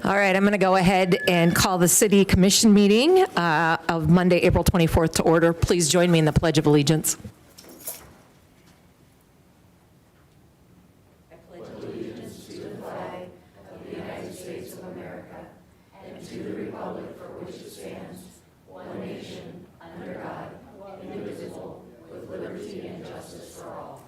All right, I'm going to go ahead and call the City Commission meeting of Monday, April 24th to order. Please join me in the Pledge of Allegiance. I pledge allegiance to the flag of the United States of America and to the republic for which it stands, one nation, under God, indivisible, with liberty and justice for all.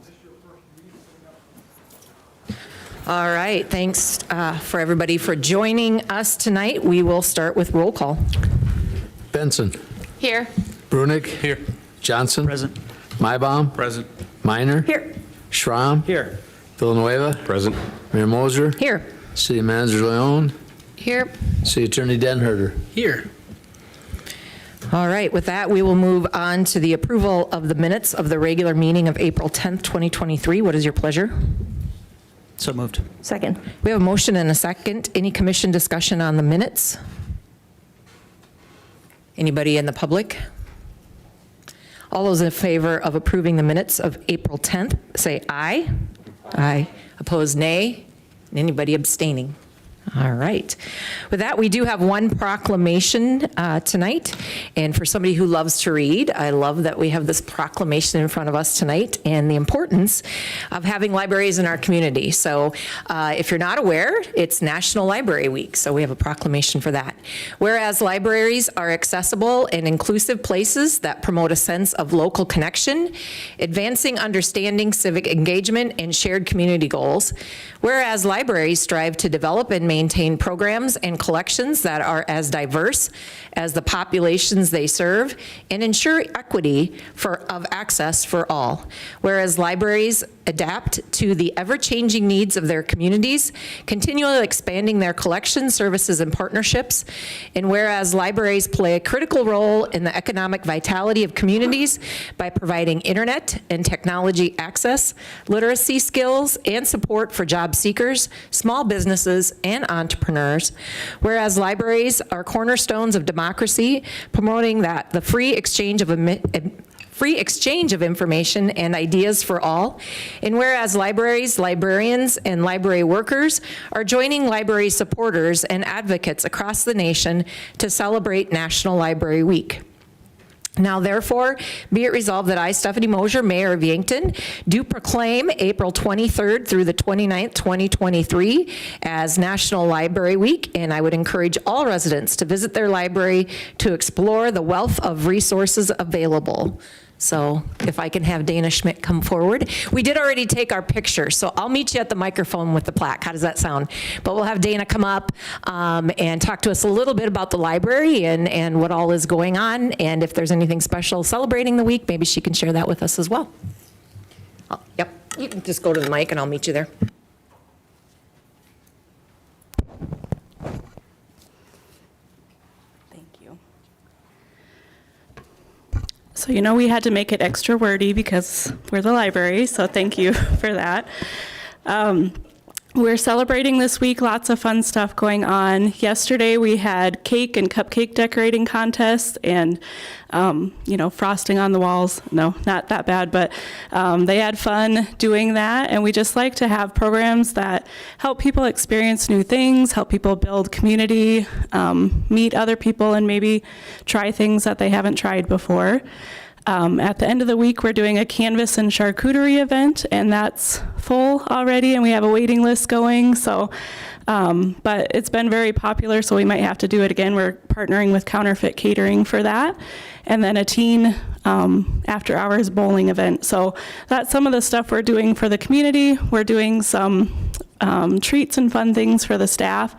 All right, thanks for everybody for joining us tonight. We will start with roll call. Benson. Here. Brunig. Here. Johnson. Present. Maibaum. Present. Minor. Here. Schramm. Here. Villanueva. Present. Mayor Moser. Here. City Manager Leon. Here. City Attorney Denherter. Here. All right, with that, we will move on to the approval of the minutes of the regular meeting of April 10th, 2023. What is your pleasure? So moved. Second. We have a motion and a second. Any commission discussion on the minutes? Anybody in the public? All those in favor of approving the minutes of April 10th, say aye. Aye. Opposed, nay. And anybody abstaining? All right. With that, we do have one proclamation tonight. And for somebody who loves to read, I love that we have this proclamation in front of us tonight and the importance of having libraries in our community. So if you're not aware, it's National Library Week. So we have a proclamation for that. Whereas libraries are accessible and inclusive places that promote a sense of local connection, advancing understanding, civic engagement, and shared community goals. Whereas libraries strive to develop and maintain programs and collections that are as diverse as the populations they serve and ensure equity of access for all. Whereas libraries adapt to the ever-changing needs of their communities, continually expanding their collection services and partnerships. And whereas libraries play a critical role in the economic vitality of communities by providing internet and technology access, literacy skills, and support for job seekers, small businesses, and entrepreneurs. Whereas libraries are cornerstones of democracy, promoting that the free exchange of information and ideas for all. And whereas libraries, librarians, and library workers are joining library supporters and advocates across the nation to celebrate National Library Week. Now, therefore, be it resolved that I, Stephanie Mosier, Mayor of Yankton, do proclaim April 23rd through the 29th, 2023 as National Library Week, and I would encourage all residents to visit their library to explore the wealth of resources available. So if I can have Dana Schmidt come forward. We did already take our picture, so I'll meet you at the microphone with the plaque. How does that sound? But we'll have Dana come up and talk to us a little bit about the library and what all is going on, and if there's anything special celebrating the week, maybe she can share that with us as well. Oh, yep, you can just go to the mic and I'll meet you there. So, we had to make it extra wordy because we're the library, so thank you for that. We're celebrating this week, lots of fun stuff going on. Yesterday we had cake and cupcake decorating contests and, frosting on the walls. No, not that bad, but they had fun doing that. And we just like to have programs that help people experience new things, help people build community, meet other people, and maybe try things that they haven't tried before. At the end of the week, we're doing a canvas and charcuterie event, and that's full already, and we have a waiting list going. So, but it's been very popular, so we might have to do it again. We're partnering with Counterfeit Catering for that, and then a teen after-hours bowling event. So that's some of the stuff we're doing for the community. We're doing some treats and fun things for the staff.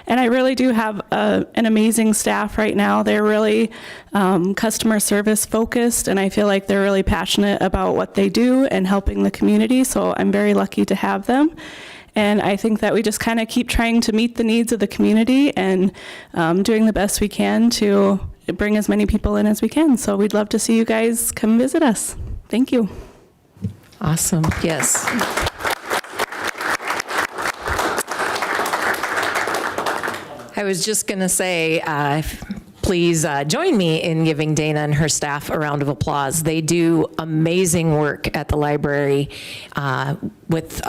And I really do have an amazing staff right now. They're really customer service focused, and I feel like they're really passionate about what they do and helping the community. So I'm very lucky to have them. And I think that we just kind of keep trying to meet the needs of the community and doing the best we can to bring as many people in as we can. So we'd love to see you guys come visit us. Thank you. Awesome, yes. I was just going to say, please join me in giving Dana and her staff a round of applause. They do amazing work at the library with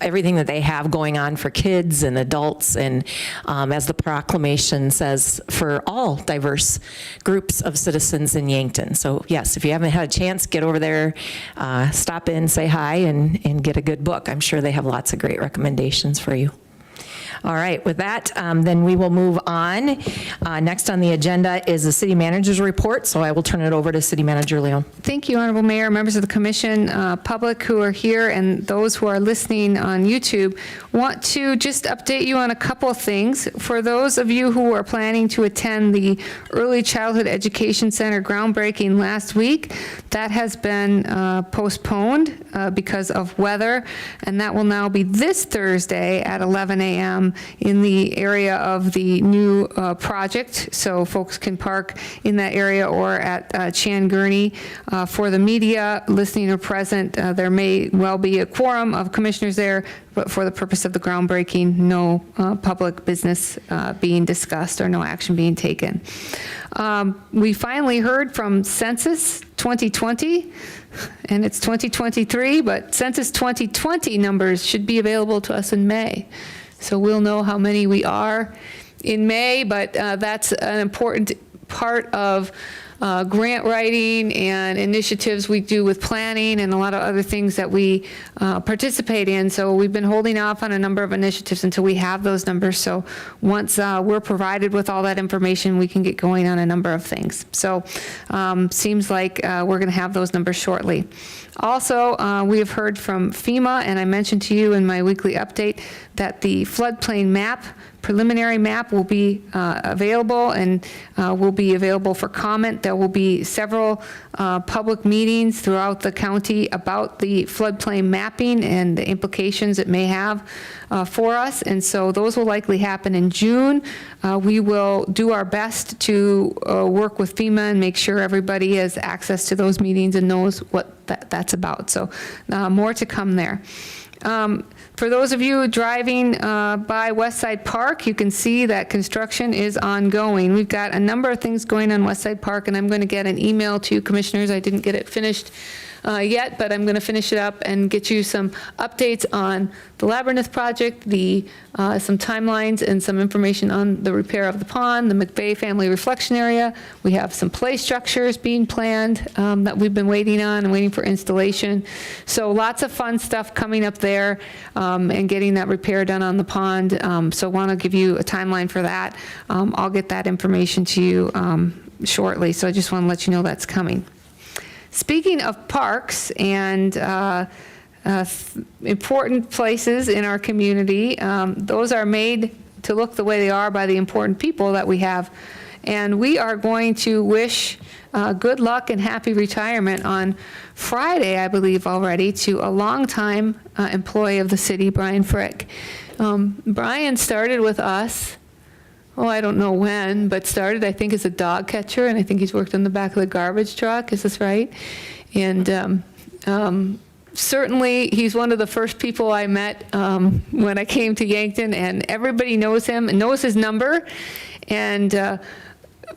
everything that they have going on for kids and adults, and as the proclamation says, for all diverse groups of citizens in Yankton. So yes, if you haven't had a chance, get over there, stop in, say hi, and get a good book. I'm sure they have lots of great recommendations for you. All right, with that, then we will move on. Next on the agenda is the city manager's report, so I will turn it over to City Manager Leon. Thank you, Honorable Mayor, members of the commission, public who are here, and those who are listening on YouTube. Want to just update you on a couple of things. For those of you who are planning to attend the Early Childhood Education Center groundbreaking last week, that has been postponed because of weather, and that will now be this Thursday at 11 a.m. in the area of the new project, so folks can park in that area or at Chan Gurney. For the media listening or present, there may well be a quorum of commissioners there, but for the purpose of the groundbreaking, no public business being discussed or no action being taken. We finally heard from Census 2020, and it's 2023, but Census 2020 numbers should be available to us in May. So we'll know how many we are in May, but that's an important part of grant writing and initiatives we do with planning and a lot of other things that we participate in. So we've been holding off on a number of initiatives until we have those numbers. So once we're provided with all that information, we can get going on a number of things. So seems like we're going to have those numbers shortly. Also, we have heard from FEMA, and I mentioned to you in my weekly update that the floodplain map, preliminary map, will be available and will be available for comment. There will be several public meetings throughout the county about the floodplain mapping and the implications it may have for us, and so those will likely happen in June. We will do our best to work with FEMA and make sure everybody has access to those meetings and knows what that's about. So more to come there. For those of you driving by Westside Park, you can see that construction is ongoing. We've got a number of things going on Westside Park, and I'm going to get an email to you, commissioners. I didn't get it finished yet, but I'm going to finish it up and get you some updates on the Labyrinth project, some timelines and some information on the repair of the pond, the McVeigh Family Reflection Area. We have some play structures being planned that we've been waiting on and waiting for installation. So lots of fun stuff coming up there and getting that repair done on the pond. So want to give you a timeline for that. I'll get that information to you shortly. So I just want to let you know that's coming. Speaking of parks and important places in our community, those are made to look the way they are by the important people that we have. And we are going to wish good luck and happy retirement on Friday, I believe already, to a longtime employee of the city, Brian Frick. Brian started with us, I don't know when, but started, I think, as a dog catcher, and I think he's worked in the back of the garbage truck. Is this right? And certainly, he's one of the first people I met when I came to Yankton, and everybody knows him and knows his number. And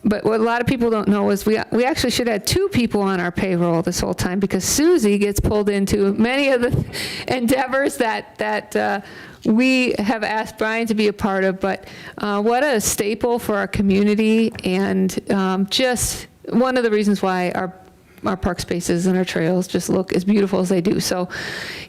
but what a lot of people don't know is we actually should have 2 people on our payroll this whole time, because Susie gets pulled into many of the endeavors that we have asked Brian to be a part of. But what a staple for our community, and just one of the reasons why our our park spaces and our trails just look as beautiful as they do. So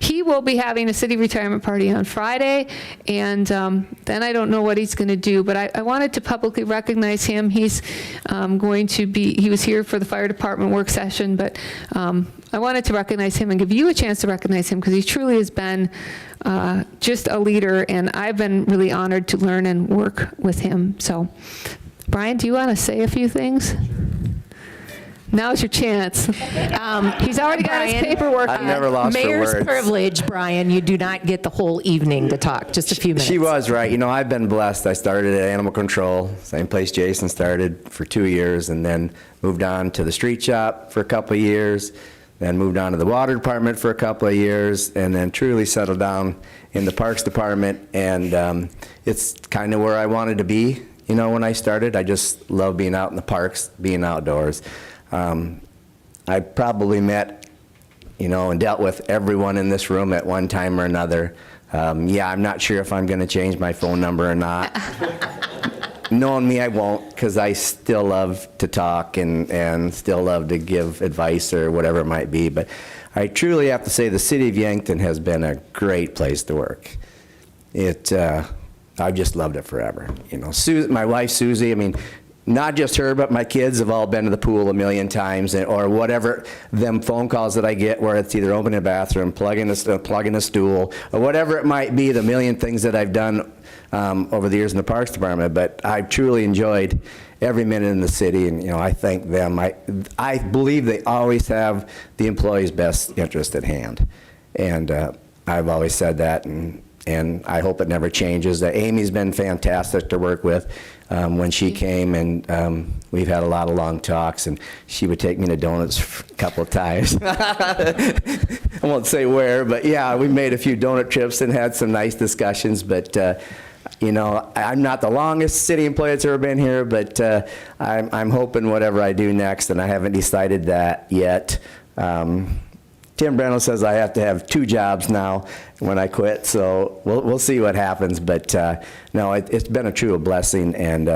he will be having a city retirement party on Friday, and then I don't know what he's going to do, but I wanted to publicly recognize him. He's going to be, he was here for the fire department work session, but I wanted to recognize him and give you a chance to recognize him, because he truly has been just a leader, and I've been really honored to learn and work with him. So, Brian, do you want to say a few things? Now's your chance. He's already got his Brian, paperwork. I've never lost for Mayor's words. privilege, Brian. You do not get the whole evening to talk, just a few minutes. She was right. You know, I've been blessed. I started at Animal Control, same place Jason started, for 2 years, and then moved on to the street shop for a couple of years, then moved on to the water department for a couple of years, and then truly settled down in the parks department. And it's kind of where I wanted to be, you know, when I started. I just love being out in the parks, being outdoors. I probably met, you know, and dealt with everyone in this room at one time or another. Yeah, I'm not sure if I'm going to change my phone number or not. Knowing me, I won't, because I still love to talk and still love to give advice or whatever it might be. But I truly have to say the city of Yankton has been a great place to work. I've just loved it forever. You know, my wife Susie, I mean, not just her, but my kids have all been to the pool a million times, or whatever, them phone calls that I get where it's either opening a bathroom, plugging a stool, or whatever it might be, the million things that I've done over the years in the Parks Department. But I've truly enjoyed every minute in the city, and, you know, I thank them. I believe they always have the employees' best interest at hand. And I've always said that, and I hope it never changes. Amy's been fantastic to work with. When she came, and we've had a lot of long talks, and she would take me to donuts a couple of times. I won't say where, but yeah, we made a few donut trips and had some nice discussions. But you know, I'm not the longest city employee that's ever been here, but I'm hoping whatever I do next, and I haven't decided that yet. Tim Brennell says I have to have 2 jobs now when I quit, so we'll see what happens. But no, it's been a true blessing, and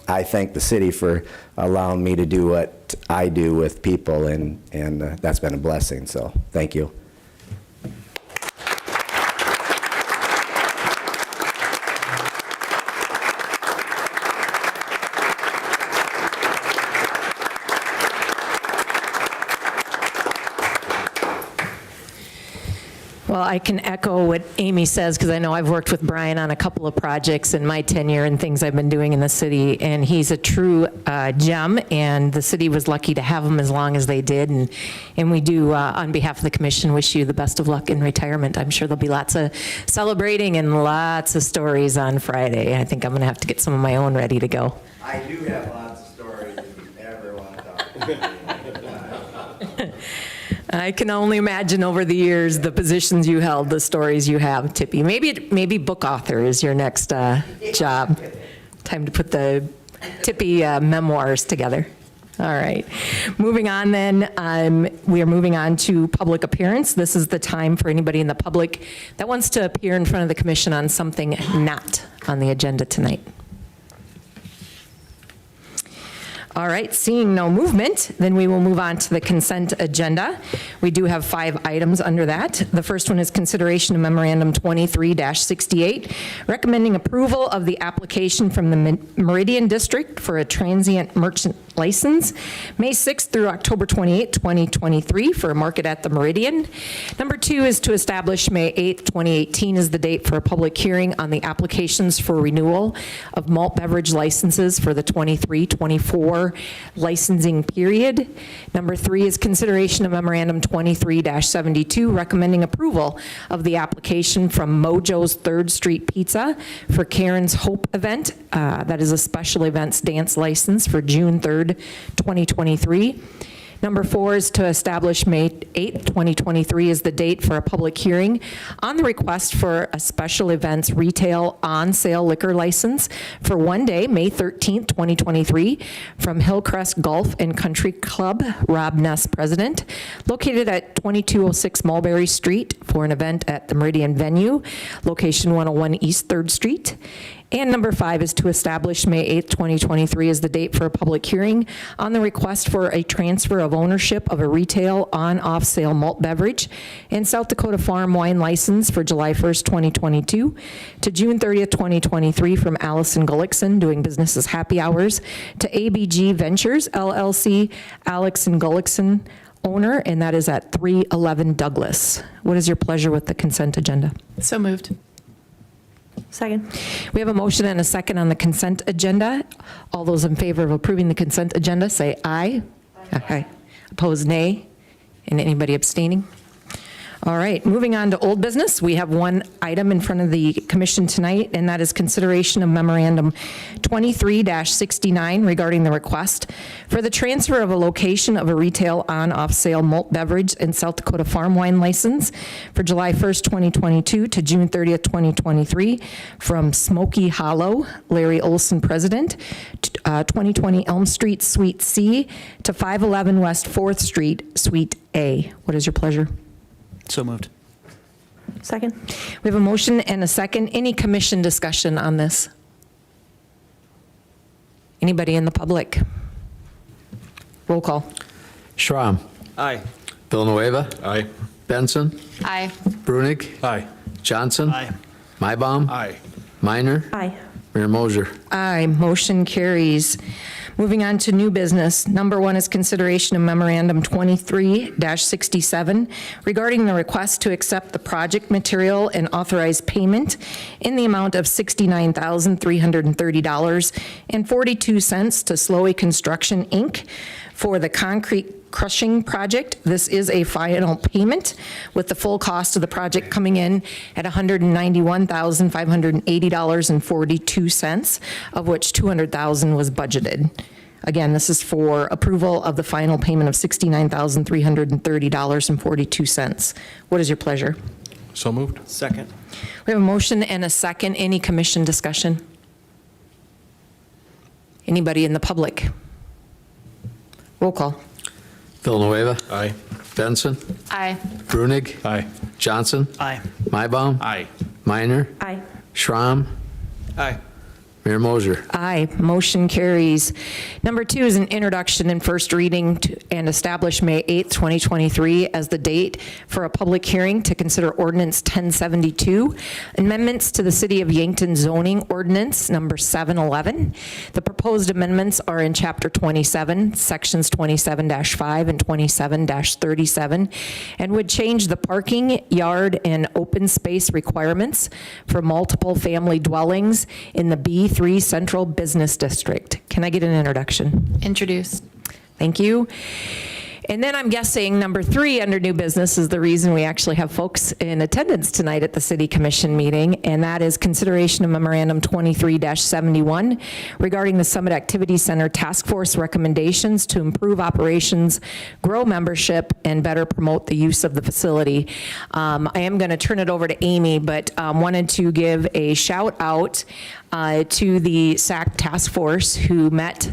I thank the city for allowing me to do what I do with people, and that's been a blessing, so thank you. Well, I can echo what Amy says, because I know I've worked with Brian on a couple of projects in my tenure and things I've been doing in the city, and he's a true gem, and the city was lucky to have him as long as they did, and we do, on behalf of the commission, wish you the best of luck in retirement. I'm sure there'll be lots of celebrating and lots of stories on Friday. I think I'm going to have to get some of my own ready to go. I do have lots of stories if you ever want to talk. I can only imagine over the years the positions you held, the stories you have, Tippy. Maybe book author is your next job. Time to put the Tippy memoirs together. All right. Moving on then, we are moving on to public appearance. This is the time for anybody in the public that wants to appear in front of the commission on something not on the agenda tonight. All right, seeing no movement, then we will move on to the consent agenda. We do have 5 items under that. The first one is consideration of memorandum 23-68, recommending approval of the application from the Meridian District for a transient merchant license, May 6th through October 28th, 2023, for a market at the Meridian. Number 2 is to establish May 8th, 2018 as the date for a public hearing on the applications for renewal of malt beverage licenses for the 23-24 licensing period. Number 3 is consideration of memorandum 23-72, recommending approval of the application from Mojo's 3rd Street Pizza for Karen's Hope event. That is a special events dance license for June 3rd, 2023. Number 4 is to establish May 8th, 2023 as the date for a public hearing on the request for a special events retail on-sale liquor license for one day, May 13th, 2023, from Hillcrest Golf and Country Club, Rob Ness, President, located at 2206 Mulberry Street for an event at the Meridian venue, location 101 East 3rd Street. And number 5 is to establish May 8th, 2023 as the date for a public hearing on the request for a transfer of ownership of a retail on-off sale malt beverage and South Dakota farm wine license for July 1st, 2022 to June 30th, 2023 from Allison Gullickson, doing business as Happy Hours, to ABG Ventures LLC, Alex and Gullickson, owner, and that is at 311 Douglas. What is your pleasure with the consent agenda? So moved. Second. We have a motion and a second on the consent agenda. All those in favor of approving the consent agenda, say aye. Aye. Opposed, nay. And anybody abstaining? All right, moving on to old business. We have one item in front of the commission tonight, and that is consideration of memorandum 23-69 regarding the request for the transfer of a location of a retail on-off sale malt beverage and South Dakota farm wine license for July 1st, 2022 to June 30th, 2023 from Smoky Hollow, Larry Olson, President, 2020 Elm Street, Suite C, to 511 West 4th Street, Suite A. What is your pleasure? So moved. Second. We have a motion and a second. Any commission discussion on this? Anybody in the public? Roll call. Schramm. Aye. Villanueva. Aye. Benson. Aye. Brunig. Aye. Johnson. Aye. Mybom. Aye. Minor. Aye. Mayor Moser. Aye, motion carries. Moving on to new business. Number 1 is consideration of memorandum 23-67 regarding the request to accept the project material and authorize payment in the amount of $69,330.42 to Slowey Construction, Inc. for the concrete crushing project. This is a final payment with the full cost of the project coming in at $191,580.42, of which $200,000 was budgeted. Again, this is for approval of the final payment of $69,330.42. What is your pleasure? So moved. Second. We have a motion and a second. Any commission discussion? Anybody in the public? Roll call. Villanueva. Aye. Benson. Aye. Brunig. Aye. Johnson. Aye. Mybom. Aye. Minor. Aye. Schramm. Aye. Mayor Moser. Aye, motion carries. Number 2 is an introduction and first reading and establish May 8th, 2023 as the date for a public hearing to consider ordinance 1072, amendments to the City of Yankton zoning ordinance number 711. The proposed amendments are in chapter 27, sections 27-5 and 27-37, and would change the parking, yard, and open space requirements for multiple family dwellings in the B3 Central Business District. Can I get an introduction? Introduced. Thank you. And then I'm guessing number 3 under new business is the reason we actually have folks in attendance tonight at the City Commission meeting, and that is consideration of memorandum 23-71 regarding the Summit Activity Center Task Force recommendations to improve operations, grow membership, and better promote the use of the facility. I am going to turn it over to Amy, but wanted to give a shout out to the SAC Task Force who met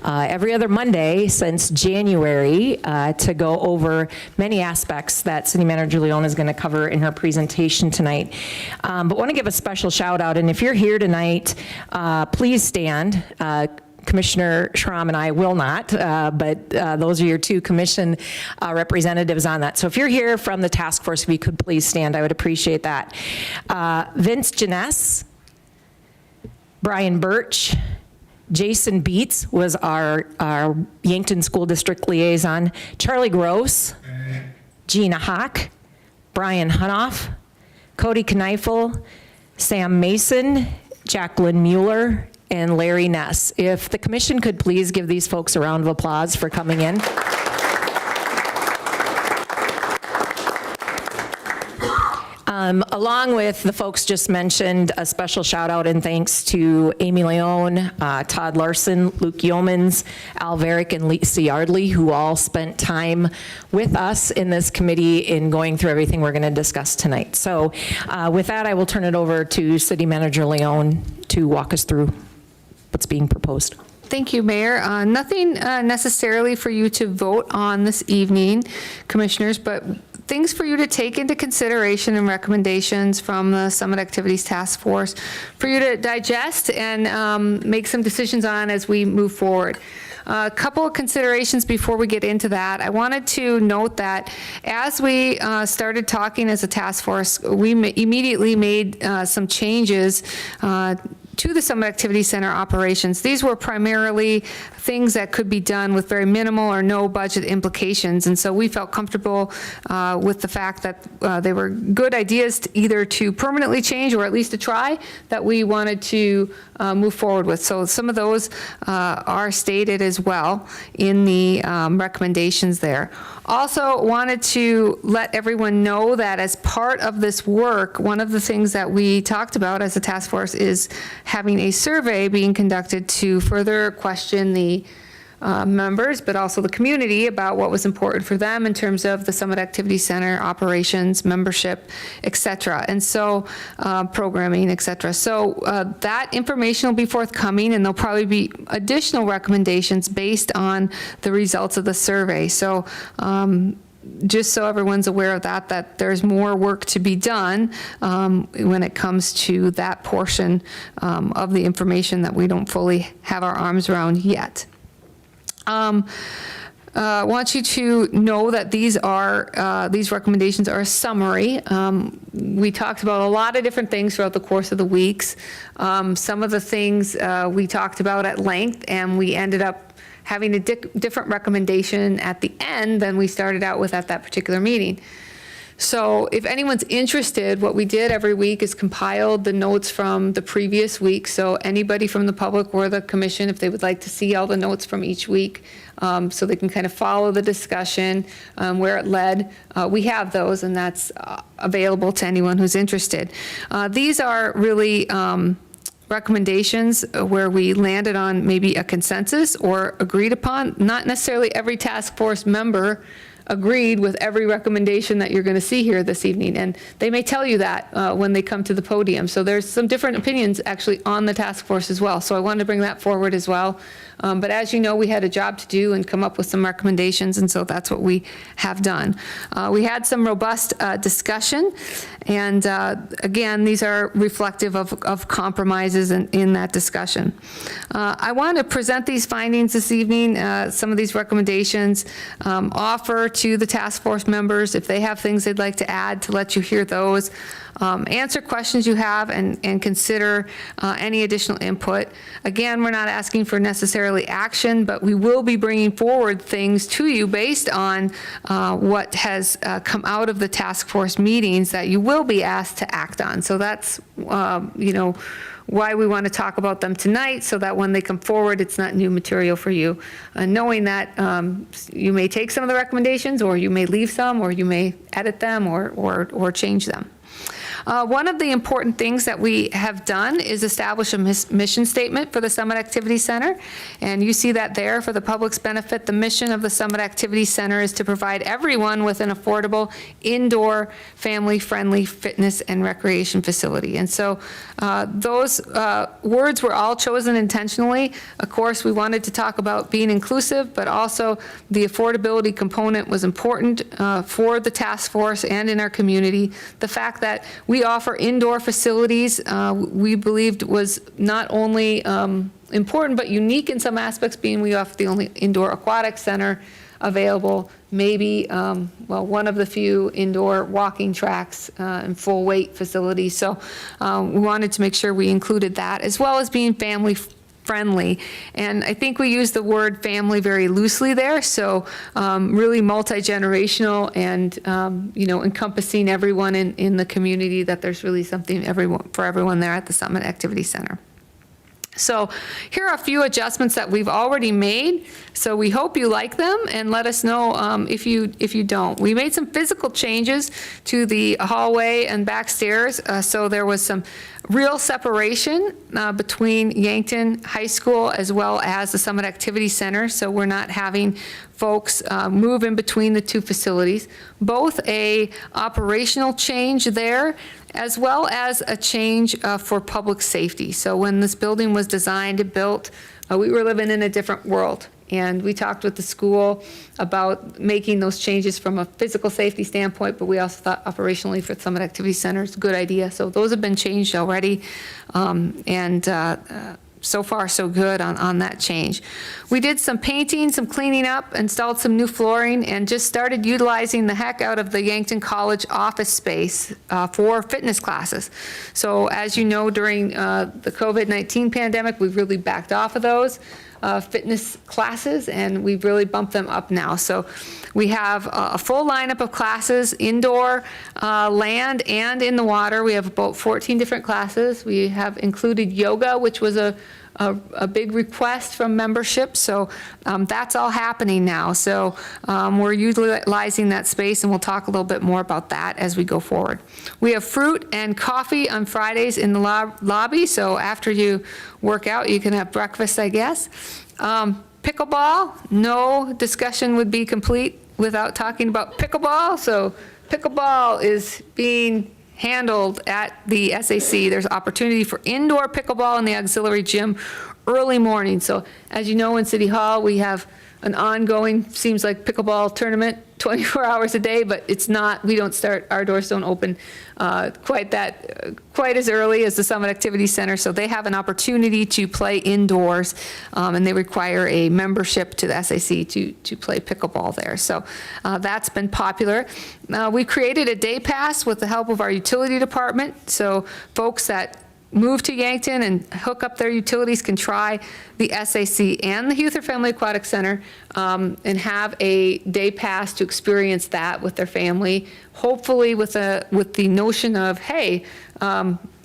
every other Monday since January to go over many aspects that City Manager Leone is going to cover in her presentation tonight. But want to give a special shout out, and if you're here tonight, please stand. Commissioner Schramm and I will not, but those are your 2 commission representatives on that. So if you're here from the task force, if you could please stand, I would appreciate that. Vince Janess, Brian Birch, Jason Beets was our Yankton School District liaison, Charlie Gross, Gina Hawk, Brian Hunoff, Cody Kneifel, Sam Mason, Jacqueline Mueller, and Larry Ness. If the commission could please give these folks a round of applause for coming in. Along with the folks just mentioned, a special shout out and thanks to Amy Leone, Todd Larson, Luke Yeomans, Al Varick, and Lisa Yardley, who all spent time with us in this committee in going through everything we're going to discuss tonight. So with that, I will turn it over to City Manager Leone to walk us through what's being proposed. Thank you, Mayor. Nothing necessarily for you to vote on this evening, commissioners, but things for you to take into consideration and recommendations from the Summit Activities Task Force for you to digest and make some decisions on as we move forward. A couple of considerations before we get into that. I wanted to note that as we started talking as a task force, we immediately made some changes to the Summit Activity Center operations. These were primarily things that could be done with very minimal or no budget implications, and so we felt comfortable with the fact that they were good ideas to either to permanently change or at least to try that we wanted to move forward with. So some of those are stated as well in the recommendations there. Also wanted to let everyone know that as part of this work, one of the things that we talked about as a task force is having a survey being conducted to further question the members, but also the community about what was important for them in terms of the Summit Activity Center operations, membership, et cetera, and so programming, et cetera. So that information will be forthcoming, and there'll probably be additional recommendations based on the results of the survey. So just so everyone's aware of that there's more work to be done when it comes to that portion of the information that we don't fully have our arms around yet. I want you to know that these recommendations are a summary. We talked about a lot of different things throughout the course of the weeks. Some of the things we talked about at length, and we ended up having a different recommendation at the end than we started out with at that particular meeting. So if anyone's interested, what we did every week is compiled the notes from the previous week. So anybody from the public or the commission, if they would like to see all the notes from each week, so they can kind of follow the discussion, where it led, we have those, and that's available to anyone who's interested. These are really recommendations where we landed on maybe a consensus or agreed upon. Not necessarily every task force member agreed with every recommendation that you're going to see here this evening, and they may tell you that when they come to the podium. So there's some different opinions actually on the task force as well. So I wanted to bring that forward as well. But as you know, we had a job to do and come up with some recommendations, and so that's what we have done. We had some robust discussion, and again, these are reflective of compromises in that discussion. I want to present these findings this evening, some of these recommendations, offer to the task force members if they have things they'd like to add, to let you hear those. Answer questions you have and consider any additional input. Again, we're not asking for necessarily action, but we will be bringing forward things to you based on what has come out of the task force meetings that you will be asked to act on. So that's, why we want to talk about them tonight, so that when they come forward, it's not new material for you. Knowing that you may take some of the recommendations, or you may leave some, or you may edit them or change them. One of the important things that we have done is establish a mission statement for the Summit Activity Center, and you see that there for the public's benefit. The mission of the Summit Activity Center is to provide everyone with an affordable, indoor, family-friendly fitness and recreation facility. And so those words were all chosen intentionally. Of course, we wanted to talk about being inclusive, but also the affordability component was important for the task force and in our community. The fact that we offer indoor facilities, we believed was not only important, but unique in some aspects, being we offer the only indoor aquatic center available, maybe, one of the few indoor walking tracks and full weight facilities. So we wanted to make sure we included that, as well as being family friendly. And I think we use the word family very loosely there. So really multi-generational and, encompassing everyone in the community, that there's really something for everyone there at the Summit Activity Center. So here are a few adjustments that we've already made. So we hope you like them, and let us know if you don't. We made some physical changes to the hallway and back stairs. So there was some real separation between Yankton High School as well as the Summit Activity Center. So we're not having folks move in between the two facilities. Both a operational change there, as well as a change for public safety. So when this building was designed and built, we were living in a different world. And we talked with the school about making those changes from a physical safety standpoint, but we also thought operationally for Summit Activity Center is a good idea. So those have been changed already. So far, so good on that change. We did some painting, some cleaning up, installed some new flooring, and just started utilizing the heck out of the Yankton College office space for fitness classes. So as you know, during the COVID-19 pandemic, we've really backed off of those fitness classes, and we've really bumped them up now. So we have a full lineup of classes, indoor, land, and in the water. We have about 14 different classes. We have included yoga, which was a big request from membership. So that's all happening now. So we're utilizing that space, and we'll talk a little bit more about that as we go forward. We have fruit and coffee on Fridays in the lobby. So after you work out, you can have breakfast, I guess. Pickleball, no discussion would be complete without talking about pickleball. So pickleball is being handled at the SAC. There's opportunity for indoor pickleball in the auxiliary gym early morning. So as you know, in City Hall, we have an ongoing, seems like pickleball tournament 24 hours a day, but it's not, we don't start, our doors don't open quite as early as the Summit Activity Center. So they have an opportunity to play indoors, and they require a membership to the SAC to play pickleball there. So that's been popular. We created a day pass with the help of our utility department. So folks that move to Yankton and hook up their utilities can try the SAC and the Youth or Family Aquatic Center and have a day pass to experience that with their family, hopefully with the notion of, hey,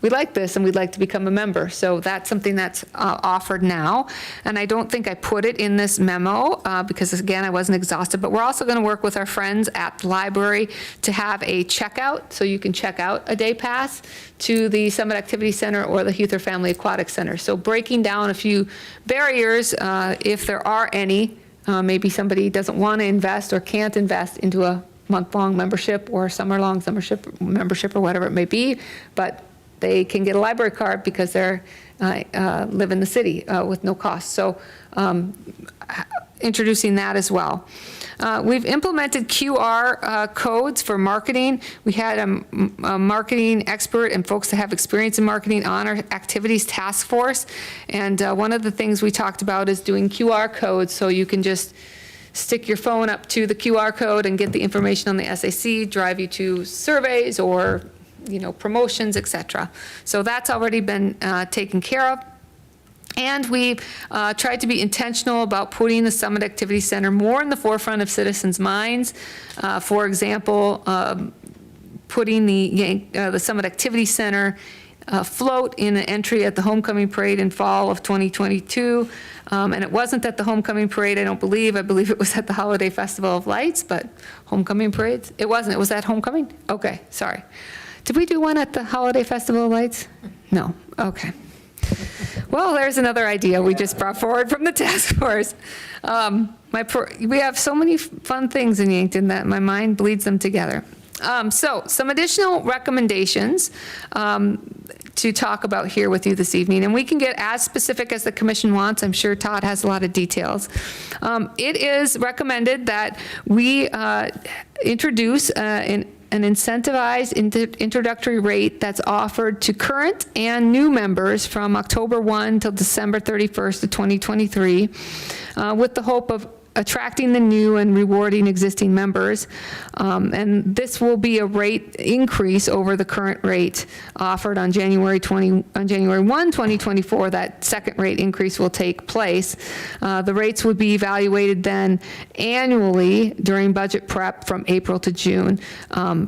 we like this and we'd like to become a member. So that's something that's offered now. And I don't think I put it in this memo because, again, I wasn't exhausted. But we're also going to work with our friends at the library to have a checkout. So you can check out a day pass to the Summit Activity Center or the Youth or Family Aquatic Center. So breaking down a few barriers, if there are any. Maybe somebody doesn't want to invest or can't invest into a month-long membership or summer-long membership or whatever it may be. But they can get a library card because they're live in the city with no cost. So introducing that as well. We've implemented QR codes for marketing. We had a marketing expert and folks that have experience in marketing on our activities task force. And one of the things we talked about is doing QR codes, so you can just stick your phone up to the QR code and get the information on the SAC, drive you to surveys or promotions, etc. So that's already been taken care of. And we've tried to be intentional about putting the Summit Activity Center more in the forefront of citizens' minds. For example, putting the Summit Activity Center float in an entry at the Homecoming Parade in fall of 2022. And it wasn't at the Homecoming Parade, I don't believe. I believe it was at the Holiday Festival of Lights, but Homecoming Parades? It wasn't. It was at Homecoming? Okay, sorry. Did we do one at the Holiday Festival of Lights? No. Okay. Well, there's another idea we just brought forward from the task force. We have so many fun things in Yankton that my mind bleeds them together. So some additional recommendations to talk about here with you this evening, and we can get as specific as the commission wants. I'm sure Todd has a lot of details. It is recommended that we introduce an incentivized introductory rate that's offered to current and new members from October 1 till December 31st of 2023, with the hope of attracting the new and rewarding existing members. And this will be a rate increase over the current rate offered on January 1, 2024. That second rate increase will take place. The rates would be evaluated then annually during budget prep from April to June,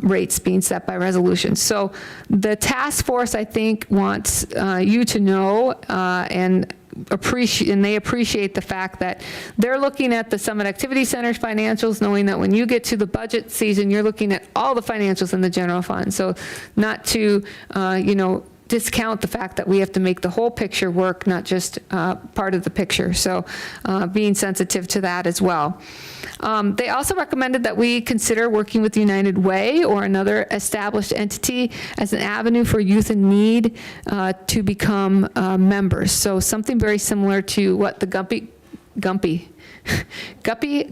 rates being set by resolution. So the task force, I think, wants you to know and they appreciate the fact that they're looking at the Summit Activity Center's financials, knowing that when you get to the budget season, you're looking at all the financials in the general fund. So not to, discount the fact that we have to make the whole picture work, not just part of the picture. So being sensitive to that as well. They also recommended that we consider working with United Way or another established entity as an avenue for youth in need to become members. So something very similar to what the Gumpy Guppy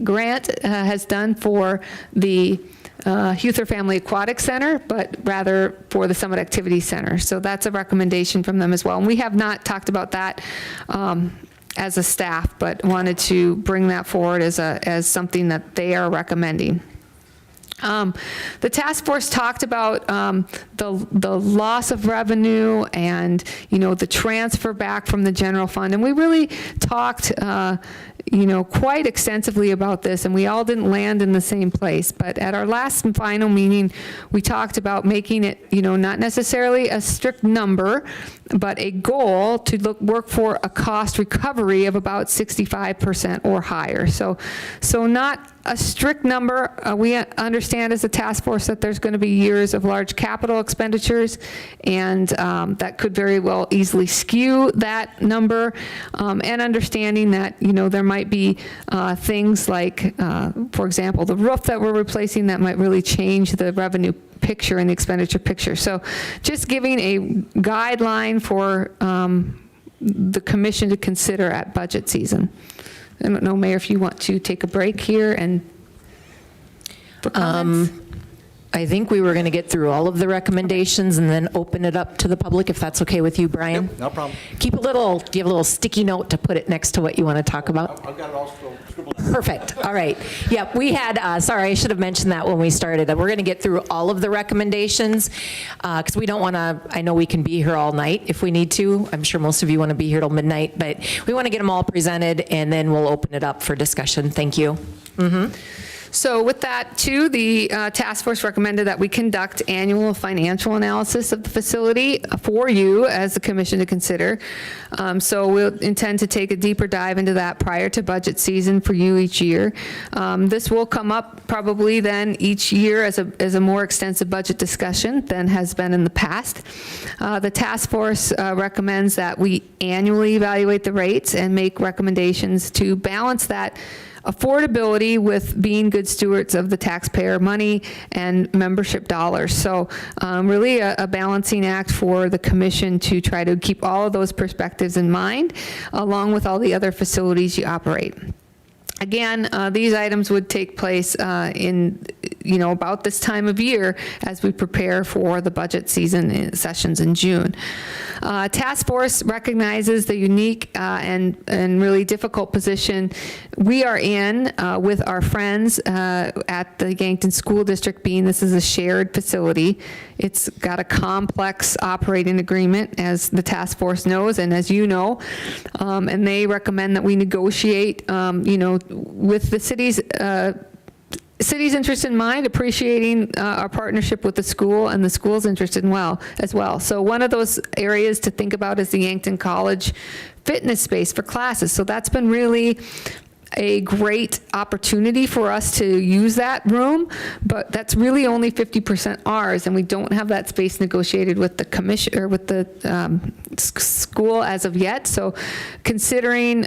Grant has done for the Huther Family Aquatic Center, but rather for the Summit Activity Center. So that's a recommendation from them as well. And we have not talked about that as a staff, but wanted to bring that forward as something that they are recommending. The task force talked about the loss of revenue and, the transfer back from the general fund. And we really talked, quite extensively about this, and we all didn't land in the same place. But at our last and final meeting, we talked about making it, not necessarily a strict number, but a goal to work for a cost recovery of about 65% or higher. So not a strict number. We understand as a task force that there's going to be years of large capital expenditures, and that could very well easily skew that number, and understanding that, there might be things like, for example, the roof that we're replacing that might really change the revenue picture and the expenditure picture. So just giving a guideline for the commission to consider at budget season. I don't know, Mayor, if you want to take a break here and for comments. I think we were going to get through all of the recommendations and then open it up to the public, if that's okay with you, Brian? No problem. Do you have a little sticky note to put it next to what you want to talk about? I've got it all scribbled. Perfect. All right. Yeah, we had, sorry, I should have mentioned that when we started. We're going to get through all of the recommendations because we don't want to, I know we can be here all night if we need to. I'm sure most of you want to be here till midnight, but we want to get them all presented and then we'll open it up for discussion. Thank you. So with that, too, the task force recommended that we conduct annual financial analysis of the facility for you as the commission to consider. So we'll intend to take a deeper dive into that prior to budget season for you each year. This will come up probably then each year as a more extensive budget discussion than has been in the past. The task force recommends that we annually evaluate the rates and make recommendations to balance that affordability with being good stewards of the taxpayer money and membership dollars. So really a balancing act for the commission to try to keep all of those perspectives in mind, along with all the other facilities you operate. Again, these items would take place in, about this time of year as we prepare for the budget season sessions in June. Task Force recognizes the unique and really difficult position we are in with our friends at the Yankton School District, being this is a shared facility. It's got a complex operating agreement, as the task force knows, and as you know, and they recommend that we negotiate, with the city's interest in mind, appreciating our partnership with the school and the school's interest in as well. So one of those areas to think about is the Yankton College fitness space for classes. So that's been really a great opportunity for us to use that room, but that's really only 50% ours, and we don't have that space negotiated with the commission or with the school as of yet. So considering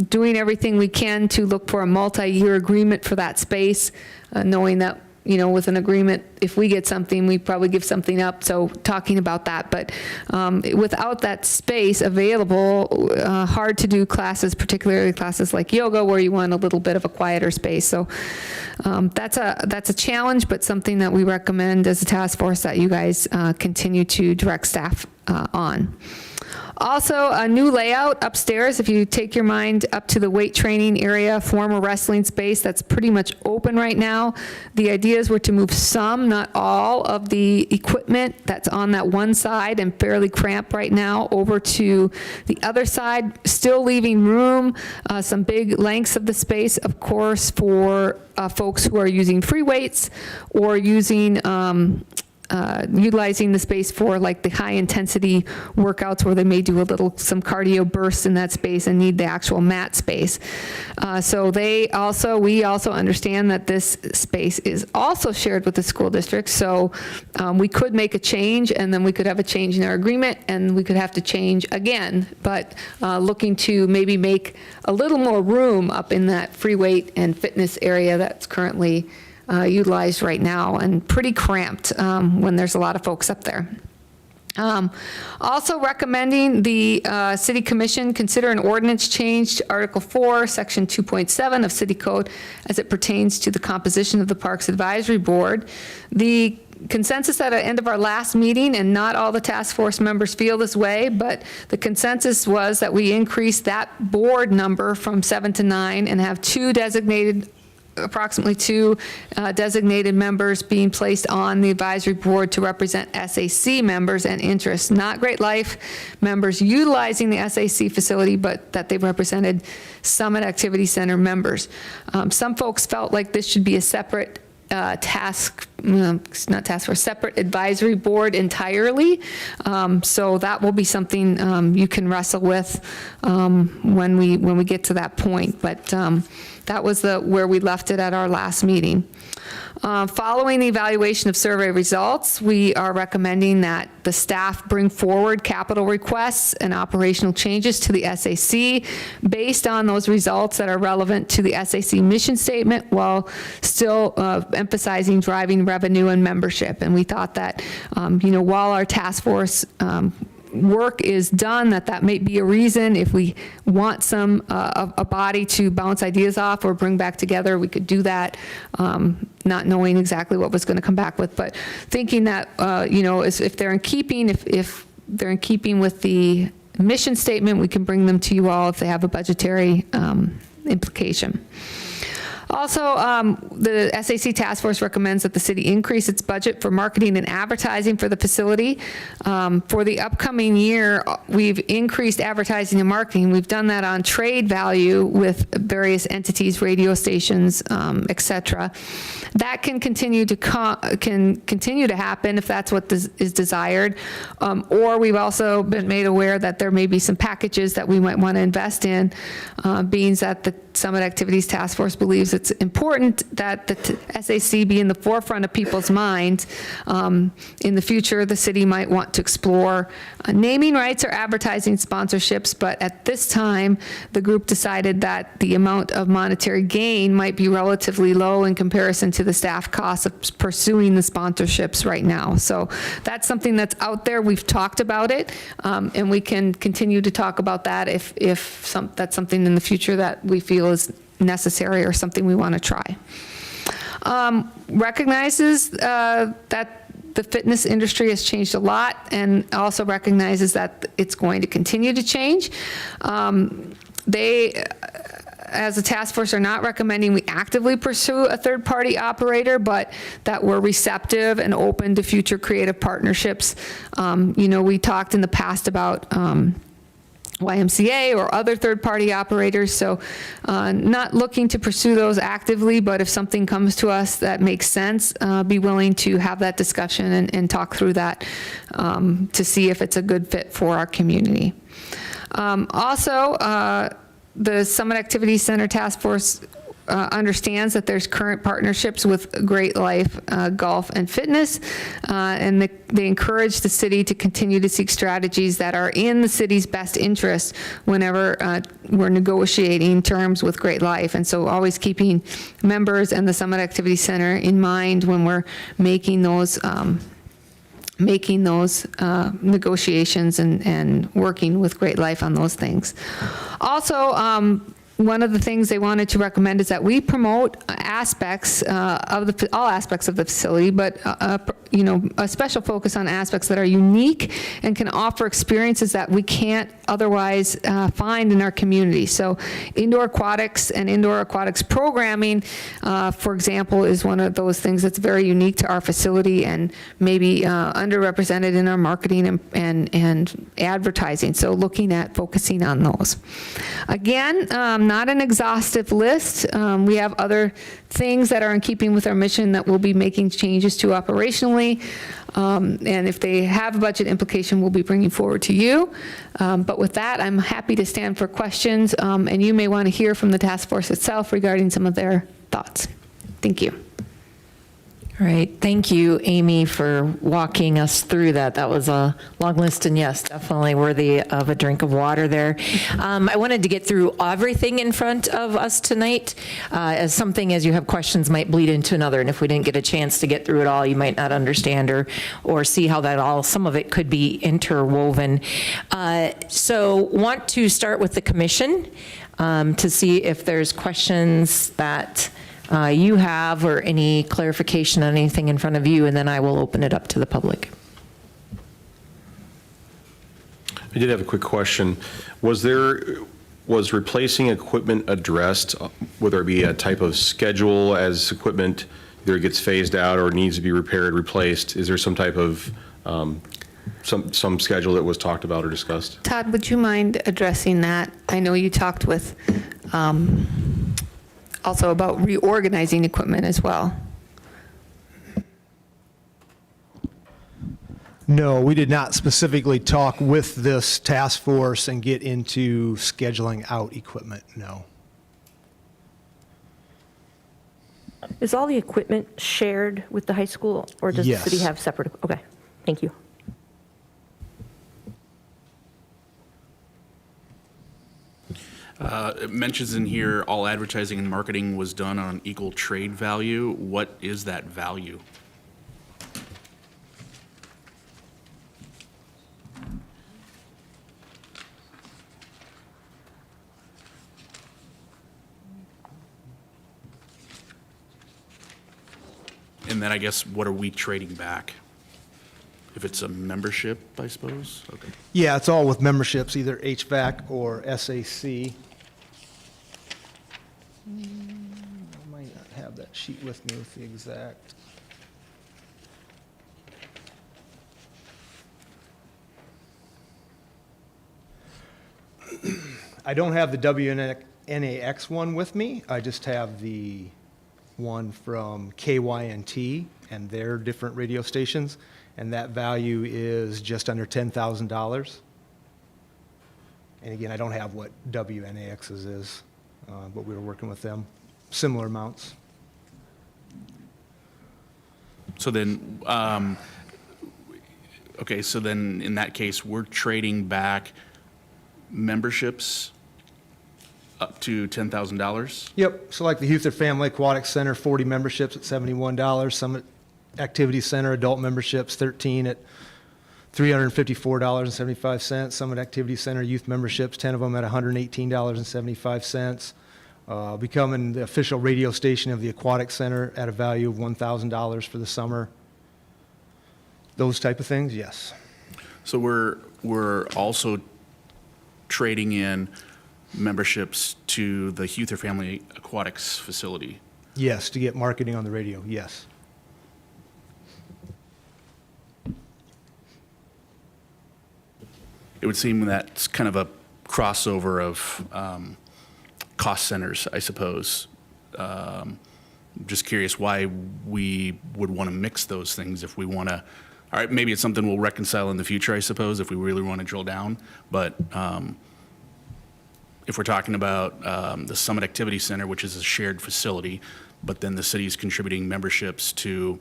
doing everything we can to look for a multi-year agreement for that space, knowing that, with an agreement, if we get something, we probably give something up. So talking about that, but without that space available, hard to do classes, particularly classes like yoga, where you want a little bit of a quieter space. So that's a challenge, but something that we recommend as a task force that you guys continue to direct staff on. Also, a new layout upstairs. If you take your mind up to the weight training area, former wrestling space, that's pretty much open right now. The ideas were to move some, not all, of the equipment that's on that one side and fairly cramped right now over to the other side, still leaving room, some big lengths of the space, of course, for folks who are using free weights or using utilizing the space for like the high intensity workouts where they may do some cardio bursts in that space and need the actual mat space. So we also understand that this space is also shared with the school district. So we could make a change, and then we could have a change in our agreement, and we could have to change again, but looking to maybe make a little more room up in that free weight and fitness area that's currently utilized right now and pretty cramped when there's a lot of folks up there. Also recommending the City Commission consider an ordinance change to Article 4, Section 2.7 of City Code as it pertains to the composition of the Parks Advisory Board. The consensus at the end of our last meeting, and not all the task force members feel this way, but the consensus was that we increase that board number from 7 to 9 and have approximately two designated members being placed on the advisory board to represent SAC members and interests, not Great Life members utilizing the SAC facility, but that they represented Summit Activity Center members. Some folks felt like this should be a separate separate advisory board entirely. So that will be something you can wrestle with when we get to that point. But that was where we left it at our last meeting. Following the evaluation of survey results, we are recommending that the staff bring forward capital requests and operational changes to the SAC based on those results that are relevant to the SAC mission statement, while still emphasizing driving revenue and membership. And we thought that, while our task force work is done, that may be a reason if we want a body to bounce ideas off or bring back together, we could do that, not knowing exactly what was going to come back with, but thinking that, if they're in keeping, if they're in keeping with the mission statement, we can bring them to you all if they have a budgetary implication. Also, the SAC Task Force recommends that the city increase its budget for marketing and advertising for the facility. For the upcoming year, we've increased advertising and marketing. We've done that on trade value with various entities, radio stations, et cetera. That can continue to happen if that's what is desired. Or we've also been made aware that there may be some packages that we might want to invest in, being that the Summit Activities Task Force believes it's important that the SAC be in the forefront of people's minds. In the future, the city might want to explore naming rights or advertising sponsorships, but at this time, the group decided that the amount of monetary gain might be relatively low in comparison to the staff costs of pursuing the sponsorships right now. So that's something that's out there. We've talked about it, and we can continue to talk about that if that's something in the future that we feel is necessary or something we want to try. Recognizes that the fitness industry has changed a lot, and also recognizes that it's going to continue to change. They, as a task force, are not recommending we actively pursue a third-party operator, but that we're receptive and open to future creative partnerships. We talked in the past about YMCA or other third-party operators, so not looking to pursue those actively, but if something comes to us that makes sense, be willing to have that discussion and talk through that to see if it's a good fit for our community. Also, the Summit Activity Center Task Force understands that there's current partnerships with Great Life Golf and Fitness, and they encourage the city to continue to seek strategies that are in the city's best interest whenever we're negotiating terms with Great Life. And so always keeping members and the Summit Activity Center in mind when we're making those negotiations and working with Great Life on those things. Also, one of the things they wanted to recommend is that we promote all aspects of the facility, but a special focus on aspects that are unique and can offer experiences that we can't otherwise find in our community. So indoor aquatics and indoor aquatics programming, for example, is one of those things that's very unique to our facility and maybe underrepresented in our marketing and advertising. So looking at focusing on those. Again, not an exhaustive list. We have other things that are in keeping with our mission that we'll be making changes to operationally. And if they have a budget implication, we'll be bringing forward to you. But with that, I'm happy to stand for questions. And you may want to hear from the task force itself regarding some of their thoughts. Thank you. All All right, thank you, Amy, for walking us through that. That was a long list, and yes, definitely worthy of a drink of water there. I wanted to get through everything in front of us tonight, as something, as you have questions, might bleed into another, and if we didn't get a chance to get through it all, you might not understand or see how that all, some of it could be interwoven. So want to start with the commission to see if there's questions that you have or any clarification on anything in front of you, and then I will open it up to the public. I did have a quick question. Was replacing equipment addressed, whether it be a type of schedule as equipment either gets phased out or needs to be repaired, replaced? Is there some type of some schedule that was talked about or discussed? Todd, would you mind addressing that? I know you talked with also about reorganizing equipment as well. No, we did not specifically talk with this task force and get into scheduling out equipment, no. Is all the equipment shared with the high school, or does the Yes. city have separate? Okay, thank you. It mentions in here, all advertising and marketing was done on equal trade value. What is that value? And then I guess, what are we trading back? If it's a membership, I suppose? Okay. Yeah, it's all with memberships, either HVAC or SAC. I might not have that sheet with me with the exact. I don't have the WNAX one with me. I just have the one from KYNT and their different radio stations, and that value is just under $10,000. And again, I don't have what WNAX's is, but we were working with them, similar amounts. So then, okay, so then in that case, we're trading back memberships up to $10,000? Yep, so like the Youth and Family Aquatic Center, 40 memberships at $71. Summit Activity Center, adult memberships, 13 at $354.75. Summit Activity Center, youth memberships, 10 of them at $118.75. Becoming the official radio station of the Aquatic Center at a value of $1,000 for the summer. Those type of things, yes. So we're also trading in memberships to the Youth or Family Aquatics facility? Yes, to get marketing on the radio, yes. It would seem that's kind of a crossover of cost centers, I suppose. Just curious why we would want to mix those things if we want to. All right, maybe it's something we'll reconcile in the future, I suppose, if we really want to drill down. But if we're talking about the Summit Activity Center, which is a shared facility, but then the city's contributing memberships to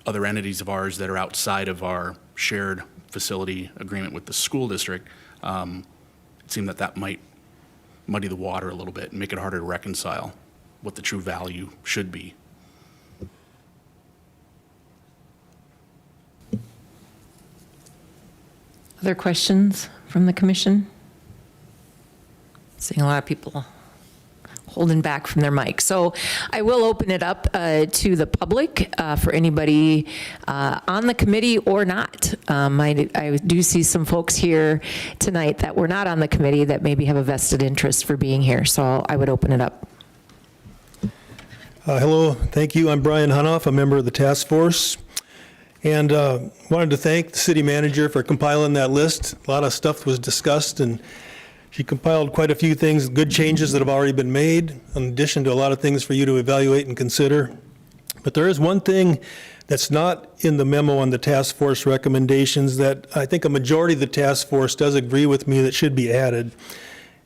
other entities of ours that are outside of our shared facility agreement with the school district, it seemed that might muddy the water a little bit and make it harder to reconcile what the true value should be. Other questions from the commission? Seeing a lot of people holding back from their mic. So I will open it up to the public for anybody on the committee or not. I do see some folks here tonight that were not on the committee that maybe have a vested interest for being here. So I would open it up. Hello, thank you. I'm Brian Hunoff, a member of the task force. And wanted to thank the city manager for compiling that list. A lot of stuff was discussed, and she compiled quite a few things, good changes that have already been made, in addition to a lot of things for you to evaluate and consider. But there is one thing that's not in the memo on the task force recommendations that I think a majority of the task force does agree with me that should be added.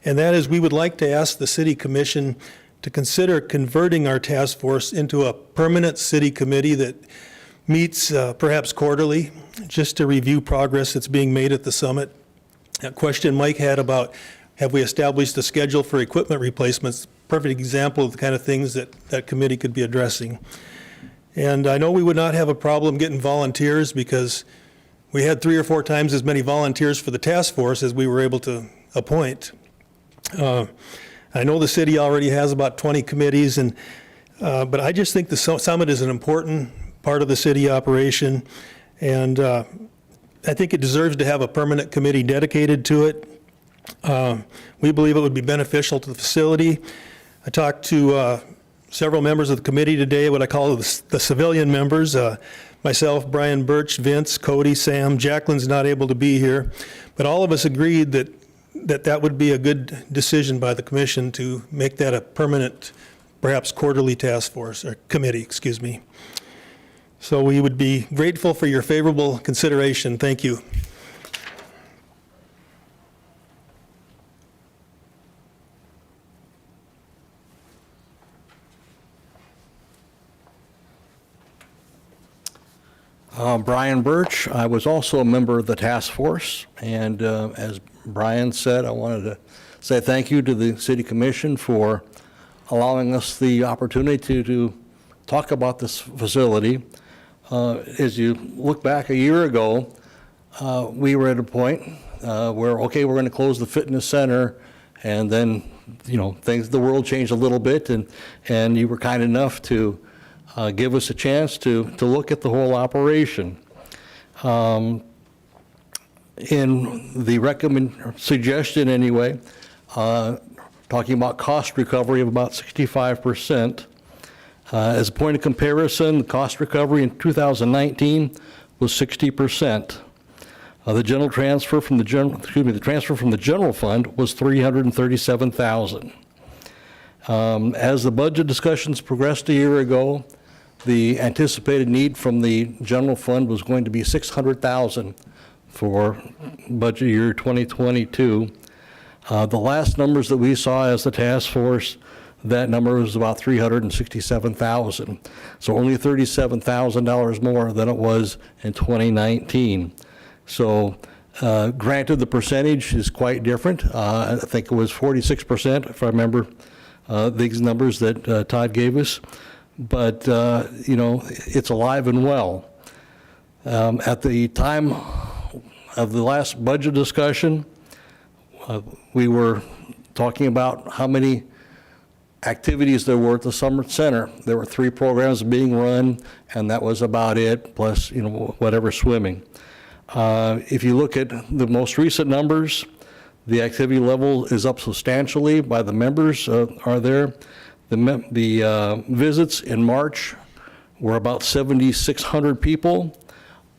And that is, we would like to ask the city commission to consider converting our task force into a permanent city committee that meets perhaps quarterly, just to review progress that's being made at the summit. That question Mike had about, have we established a schedule for equipment replacements? Perfect example of the kind of things that that committee could be addressing. And I know we would not have a problem getting volunteers, because we had 3 or 4 times as many volunteers for the task force as we were able to appoint. I know the city already has about 20 committees, and but I just think the summit is an important part of the city operation, and I think it deserves to have a permanent committee dedicated to it. We believe it would be beneficial to the facility. I talked to several members of the committee today, what I call the civilian members, myself, Brian Birch, Vince, Cody, Sam. Jacqueline's not able to be here, but all of us agreed that would be a good decision by the commission to make that a permanent, perhaps quarterly task force, or committee, excuse me. So we would be grateful for your favorable consideration. Thank you. Brian Birch. I was also a member of the task force, and as Brian said, I wanted to say thank you to the City Commission for allowing us the opportunity to talk about this facility. As you look back a year ago, we were at a point where, okay, we're going to close the fitness center, and then, you know, the world changed a little bit, and you were kind enough to give us a chance to look at the whole operation. In the suggestion anyway, talking about cost recovery of about 65%. As a point of comparison, the cost recovery in 2019 was 60%. The transfer from the general fund was $337,000. As the budget discussions progressed a year ago, the anticipated need from the general fund was going to be $600,000 for budget year 2022. The last numbers that we saw as the task force, that number was about $367,000. So only $37,000 more than it was in 2019. So granted, the percentage is quite different. I think it was 46%, if I remember these numbers that Todd gave us. But, you know, it's alive and well. At the time of the last budget discussion, we were talking about how many activities there were at the Summer Center. There were 3 programs being run, and that was about it, plus, you know, whatever swimming. If you look at the most recent numbers, the activity level is up substantially by the members are there. The visits in March were about 7,600 people,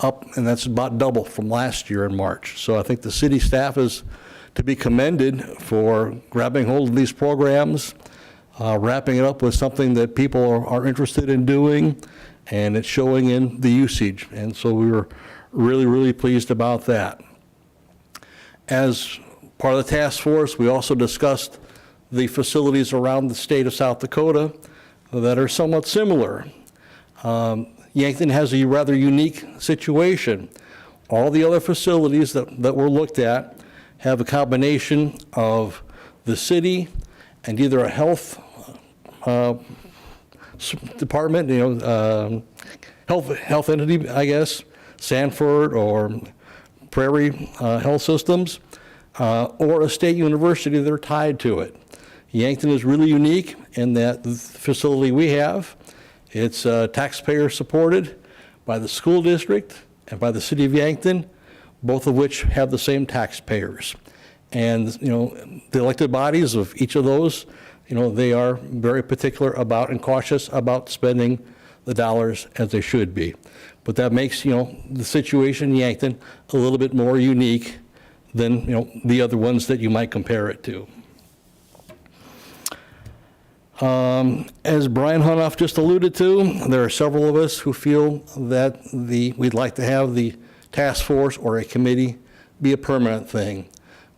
up, and that's about double from last year in March. So I think the city staff is to be commended for grabbing hold of these programs, wrapping it up with something that people are interested in doing, and it's showing in the usage. And so we were really, really pleased about that. As part of the task force, we also discussed the facilities around the state of South Dakota that are somewhat similar. Yankton has a rather unique situation. All the other facilities that were looked at have a combination of the city and either a health department, you know, health entity, I guess, Sanford or Prairie Health Systems, or a state university that are tied to it. Yankton is really unique in that the facility we have, it's taxpayer supported by the school district and by the city of Yankton, both of which have the same taxpayers. And, you know, the elected bodies of each of those, you know, they are very particular about and cautious about spending the dollars as they should be. But that makes, you know, the situation in Yankton a little bit more unique than, you know, the other ones that you might compare it to. As Brian Hunoff just alluded to, there are several of us who feel that we'd like to have the task force or a committee be a permanent thing.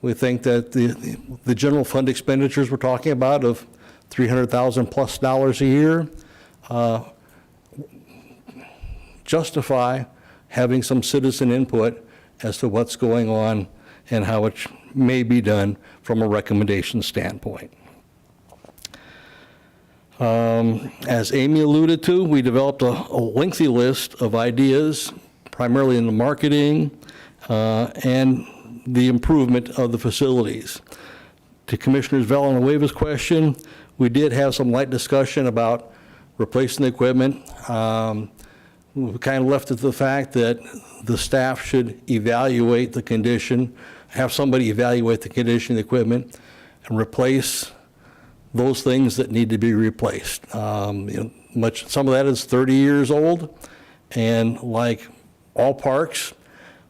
We think that the general fund expenditures we're talking about of $300,000 plus a year, justify having some citizen input as to what's going on and how it may be done from a recommendation standpoint. As Amy alluded to, we developed a lengthy list of ideas, primarily in the marketing and the improvement of the facilities. To Commissioners Villanueva's question, we did have some light discussion about replacing the equipment. We kind of left it to the fact that the staff should evaluate the condition, have somebody evaluate the condition of the equipment, and replace those things that need to be replaced. Some of that is 30 years old, and like all parks,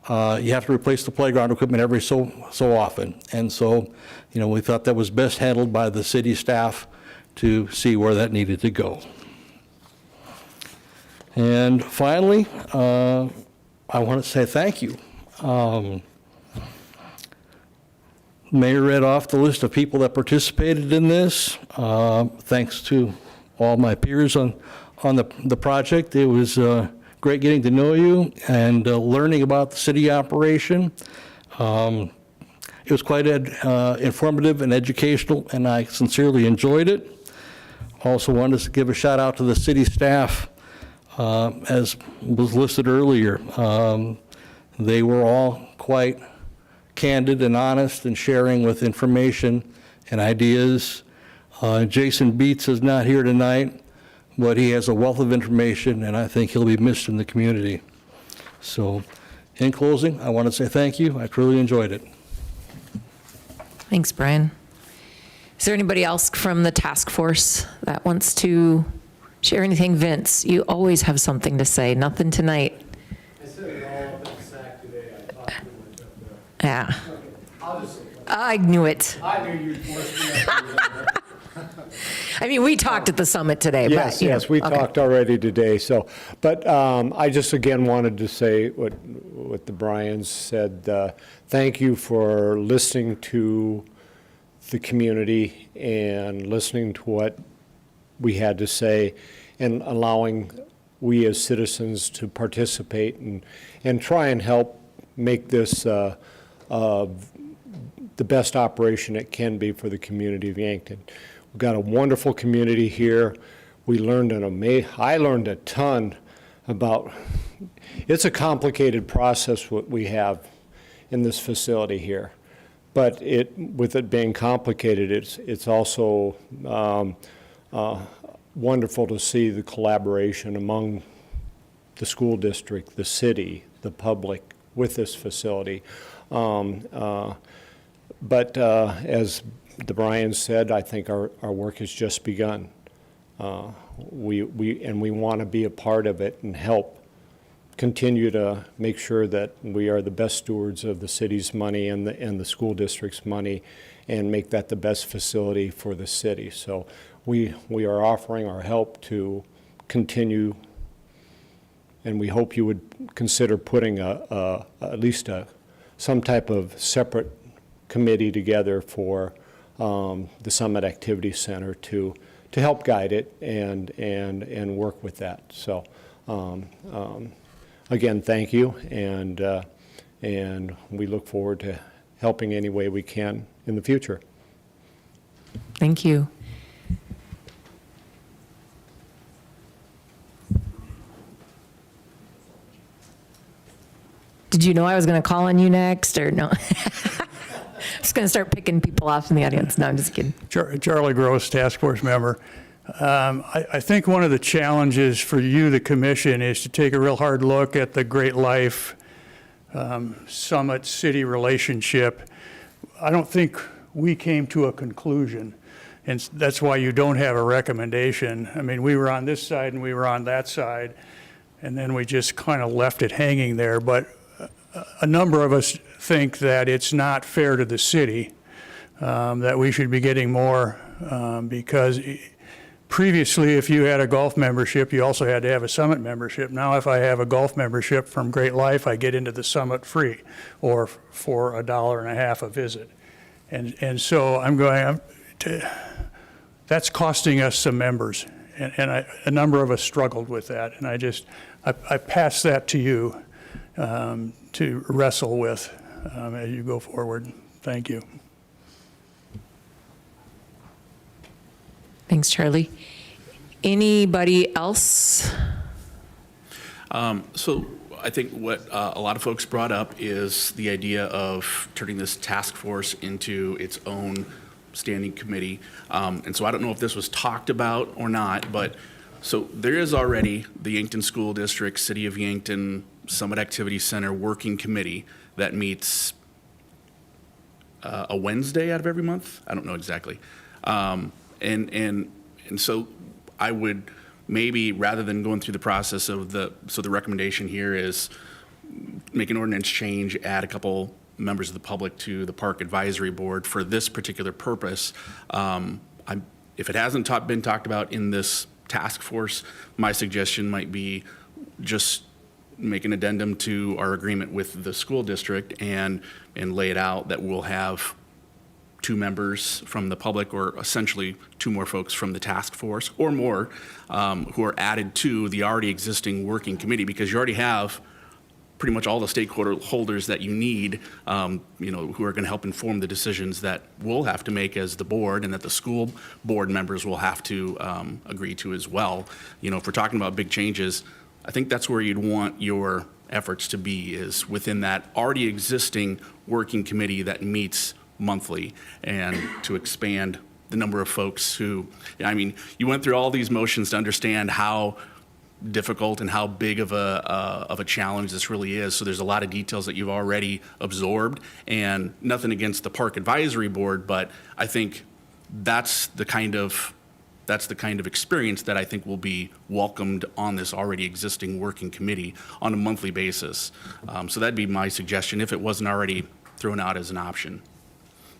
you have to replace the playground equipment every so often. And so, we thought that was best handled by the city staff to see where that needed to go. And finally, I want to say thank you. Mayor read off the list of people that participated in this. Thanks to all my peers on the project. It was great getting to know you and learning about the city operation. It was quite informative and educational, and I sincerely enjoyed it. Also wanted to give a shout out to the city staff. As was listed earlier, they were all quite candid and honest and sharing with information and ideas. Jason Beets is not here tonight, but he has a wealth of information, and I think he'll be missed in the community. So, in closing, I want to say thank you. I truly enjoyed it. Thanks, Brian. Is there anybody else from the task force that wants to share anything? Vince, you always have something to say. Nothing tonight. I said it all up in SAC today. I talked to him. Yeah. I'll just. I knew it. I knew you'd force me up. I mean, we talked at the summit today. Yes, but, yes, we okay. talked already today, so, but I just again wanted to say what the Bryans said. Thank you for listening to the community and listening to what we had to say and allowing we as citizens to participate and try and help make this the best operation it can be for the community of Yankton. We've got a wonderful community here. I learned a ton about, it's a complicated process what we have in this facility here. But with it being complicated, it's also wonderful to see the collaboration among the school district, the city, the public with this facility. But as the Bryans said, I think our work has just begun. We want to be a part of it and help continue to make sure that we are the best stewards of the city's money and the school district's money and make that the best facility for the city. So we are offering our help to continue, and we hope you would consider putting at least some type of separate committee together for the Summit Activity Center to help guide it and work with that. So again, thank you, and we look forward to helping any way we can in the future. Thank you. Did you know I was going to call on you next, or no? I'm just going to start picking people off in the audience. No, I'm just kidding. Charlie Gross, task force member. I think one of the challenges for you, the commission, is to take a real hard look at the Great Life Summit City relationship. I don't think we came to a conclusion, and that's why you don't have a recommendation. I mean, we were on this side and we were on that side, and then we just kind of left it hanging there. But a number of us think that it's not fair to the city, that we should be getting more, because previously, if you had a golf membership, you also had to have a Summit membership. Now, if I have a golf membership from Great Life, I get into the Summit free, or for $1.50 a visit. And so I'm going to, that's costing us some members. And a number of us struggled with that. And I pass that to you to wrestle with as you go forward. Thank you. Thanks, Charlie. Anybody else? So I think what a lot of folks brought up is the idea of turning this task force into its own standing committee. And so I don't know if this was talked about or not, but so there is already the Yankton School District, City of Yankton Summit Activity Center Working Committee that meets a Wednesday out of every month. I don't know exactly. And so I would maybe, rather than going through the process of the recommendation here is make an ordinance change, add a couple members of the public to the Park Advisory Board for this particular purpose. If it hasn't been talked about in this task force, my suggestion might be just make an addendum to our agreement with the school district and lay it out that we'll have 2 members from the public, or essentially 2 more folks from the task force or more, who are added to the already existing working committee, because you already have pretty much all the stakeholders that you need, who are going to help inform the decisions that we'll have to make as the board and that the school board members will have to agree to as well. If we're talking about big changes, I think that's where you'd want your efforts to be, is within that already existing working committee that meets monthly, and to expand the number of folks who, you went through all these motions to understand how difficult and how big of a challenge this really is. So there's a lot of details that you've already absorbed, and nothing against the Park Advisory Board, but I think that's the kind of experience that I think will be welcomed on this already existing working committee on a monthly basis. So that'd be my suggestion if it wasn't already thrown out as an option.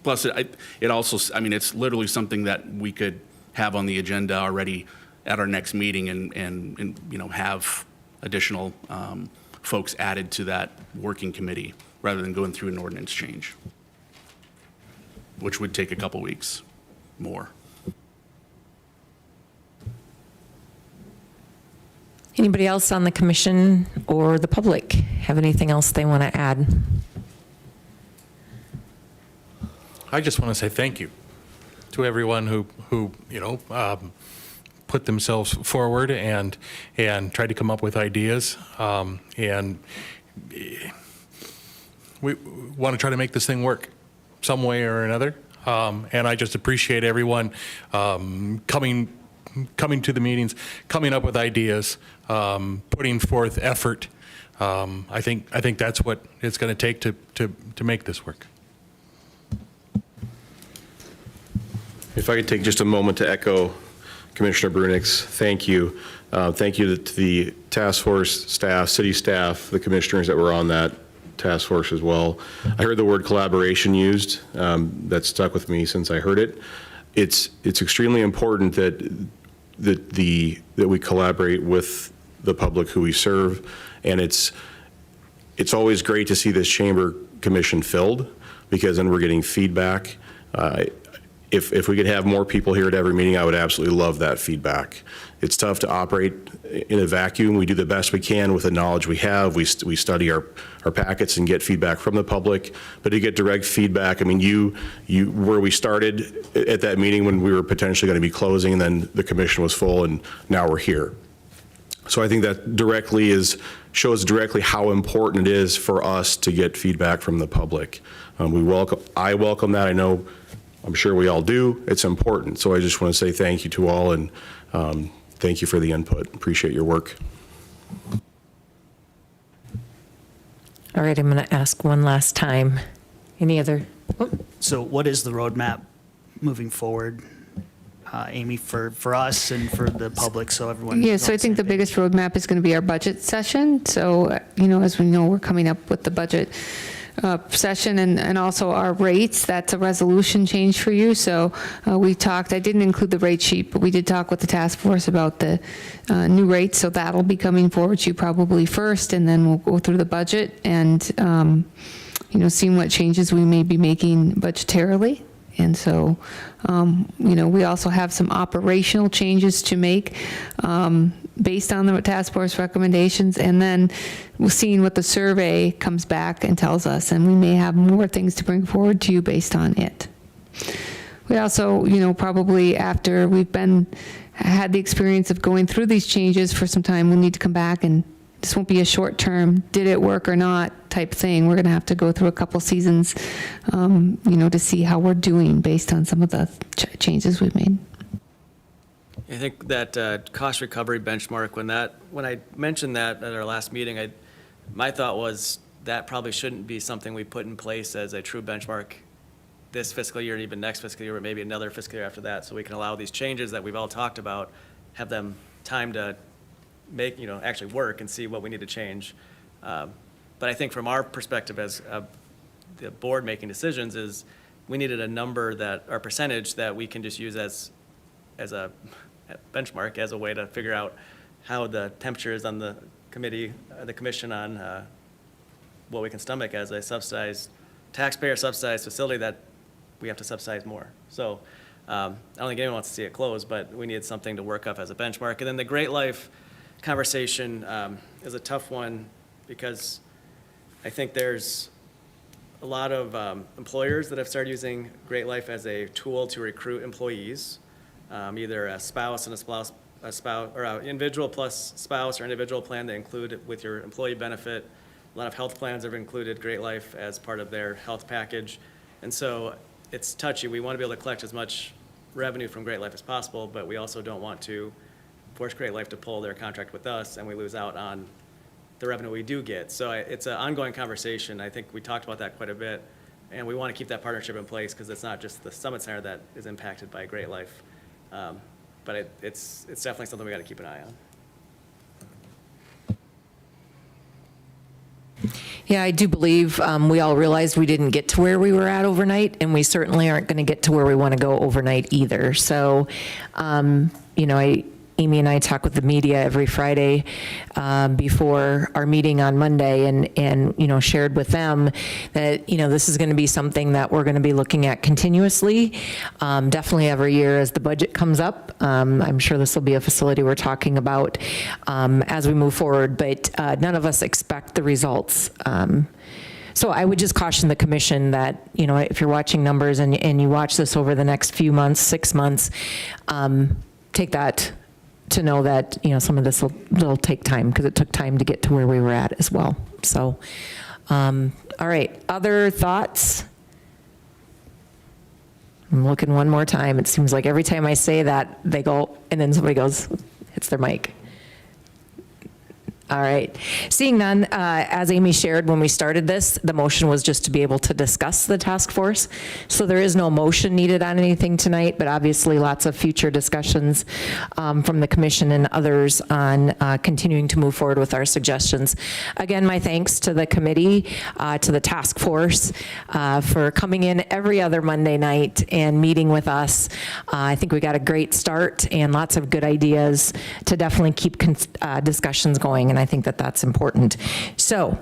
Plus, it also, it's literally something that we could have on the agenda already at our next meeting and have additional folks added to that working committee rather than going through an ordinance change, which would take a couple weeks more. Anybody else on the commission or the public have anything else they want to add? I just want to say thank you to everyone who put themselves forward and tried to come up with ideas. And we want to try to make this thing work some way or another. And I just appreciate everyone coming to the meetings, coming up with ideas, putting forth effort. I think that's what it's going to take to make this work. If I could take just a moment to echo Commissioner Brunick's thank you. Thank you to the task force staff, city staff, the commissioners that were on that task force as well. I heard the word collaboration used. That stuck with me since I heard it. It's extremely important that we collaborate with the public who we serve, and it's always great to see this chamber commission filled, because then we're getting feedback. If we could have more people here at every meeting, I would absolutely love that feedback. It's tough to operate in a vacuum. We do the best we can with the knowledge we have. We study our packets and get feedback from the public, but to get direct feedback, you where we started at that meeting when we were potentially going to be closing, and then the commission was full, and now we're here. So I think that shows directly how important it is for us to get feedback from the public. I welcome that. I'm sure we all do. It's important. So I just want to say thank you to all, and thank you for the input. Appreciate your work. All right, I'm going to ask one last time. Any other? Oh. So what is the roadmap moving forward, Amy, for us and for the public, so everyone? Yeah, so I think the biggest roadmap is going to be our budget session. So, as we know, we're coming up with the budget session and also our rates. That's a resolution change for you. So we talked, I didn't include the rate sheet, but we did talk with the task force about the new rates. So that'll be coming forward to you probably first, and then we'll go through the budget and, seeing what changes we may be making budgetarily And so, we also have some operational changes to make based on the task force recommendations, and then we're seeing what the survey comes back and tells us, and we may have more things to bring forward to you based on it. We also, probably after we've had the experience of going through these changes for some time, we'll need to come back, and this won't be a short-term, did it work or not type thing. We're going to have to go through a couple seasons, to see how we're doing based on some of the changes we've made. I think that cost recovery benchmark, when I mentioned that at our last meeting, my thought was that probably shouldn't be something we put in place as a true benchmark this fiscal year and even next fiscal year, or maybe another fiscal year after that, so we can allow these changes that we've all talked about, have them time to make, actually work and see what we need to change. But I think from our perspective as the board making decisions is we needed a number or percentage that we can just use as a benchmark, as a way to figure out how the temperature is on the commission on what we can stomach as a taxpayer-subsidized facility that we have to subsidize more. So I don't think anyone wants to see it close, but we need something to work up as a benchmark. And then the Great Life conversation is a tough one because I think there's a lot of employers that have started using Great Life as a tool to recruit employees, either a spouse and a spouse, or an individual plus spouse or individual plan that include it with your employee benefit. A lot of health plans have included Great Life as part of their health package. And so it's touchy. We want to be able to collect as much revenue from Great Life as possible, but we also don't want to force Great Life to pull their contract with us and we lose out on the revenue we do get. So it's an ongoing conversation. I think we talked about that quite a bit, and we want to keep that partnership in place because it's not just the Summit Center that is impacted by Great Life. But it's definitely something we got to keep an eye on. Yeah, I do believe we all realized we didn't get to where we were at overnight, and we certainly aren't going to get to where we want to go overnight either. So, Amy and I talk with the media every Friday before our meeting on Monday, and shared with them that this is going to be something that we're going to be looking at continuously, definitely every year as the budget comes up. I'm sure this will be a facility we're talking about as we move forward, but none of us expect the results. So I would just caution the commission that, if you're watching numbers and you watch this over the next few months, 6 months, take that to know that, some of this will take time because it took time to get to where we were at as well. So, all right, other thoughts? I'm looking one more time. It seems like every time I say that, they go, and then somebody goes, hits their mic. All right. Seeing none, as Amy shared when we started this, the motion was just to be able to discuss the task force. So there is no motion needed on anything tonight, but obviously lots of future discussions from the commission and others on continuing to move forward with our suggestions. Again, my thanks to the committee, to the task force for coming in every other Monday night and meeting with us. I think we got a great start and lots of good ideas to definitely keep discussions going. And I think that that's important. So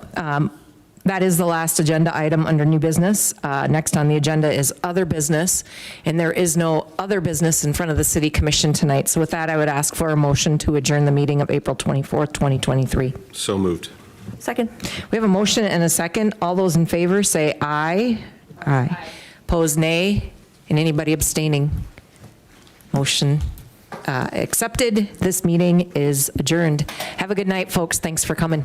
that is the last agenda item under new business. Next on the agenda is other business, and there is no other business in front of the City Commission tonight. So with that, I would ask for a motion to adjourn the meeting of April 24th, 2023. So moved. Second. We have a motion and a second. All those in favor say aye. Aye. Opposed, nay. And anybody abstaining? Motion accepted. This meeting is adjourned. Have a good night, folks. Thanks for coming.